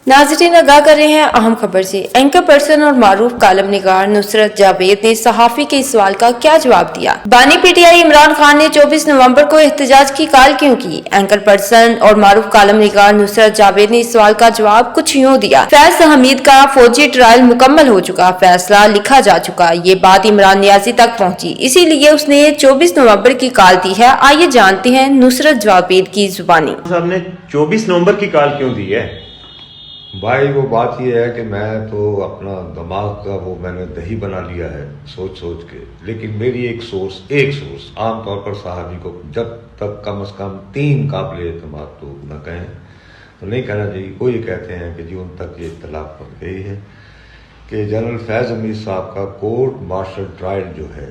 नाज़रीन आगाह कर रहे हैं अहम खबर से। एंकर पर्सन और मारूफ कालम निगार नुसरत जावेद ने सहाफी के इस सवाल का क्या जवाब दिया। बानी पीटीआई इमरान खान ने 24 नवंबर को एहतजाज की कॉल क्यों की। एंकर पर्सन और मारूफ कालम निगार नुसरत जावेद ने इस सवाल का जवाब कुछ यूँ दिया। फैज हमीद का फौजी ट्रायल मुकम्मल हो चुका, फैसला लिखा जा चुका। ये बात इमरान नियाजी तक पहुँची, इसीलिए उसने 24 नवम्बर की कॉल दी है। आइए जानते हैं नुसरत जावेद की जुबानी। साहब ने 24 नवंबर की कॉल क्यों दी है? भाई वो बात ये है कि मैं तो अपना दिमाग का वो मैंने दही बना लिया है सोच सोच के, लेकिन मेरी एक सोर्स आमतौर पर साहबी को जब तक कम से कम 3 काबिल एतमाद तो न कहें तो नहीं कहना चाहिए। वो ये कहते हैं कि जी उन तक ये इत्तलाफ पड़ गई है कि जनरल फैज हमीद साहब का कोर्ट मार्शल ट्रायल जो है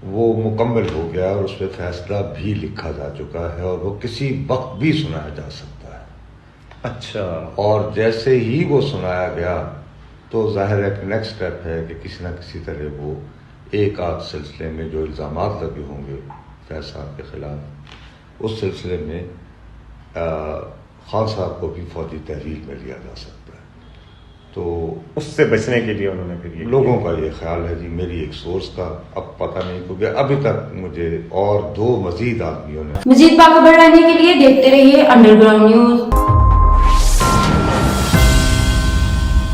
वो मुकम्मल हो गया और उस पर फैसला भी लिखा जा चुका है और वो किसी वक्त भी सुनाया जा सकता है। अच्छा, और जैसे ही वो सुनाया गया तो जाहिर है कि नेक्स्ट स्टेप है कि किसी न किसी तरह वो एक आध सिलसिले में जो इल्ज़ामात लगे होंगे फैज साहब के खिलाफ, उस सिलसिले में खान साहब को भी फौजी तहरीर में लिया जा सकता है। तो उससे बचने के लिए उन्होंने फिर ये लोगों का ये ख्याल है जी, मेरी एक सोर्स का, अब पता नहीं क्योंकि अभी तक मुझे और 2 मजीद आदमियों ने। मजीद बाखबर रहने के लिए देखते रहिए अंडरग्राउंड न्यूज।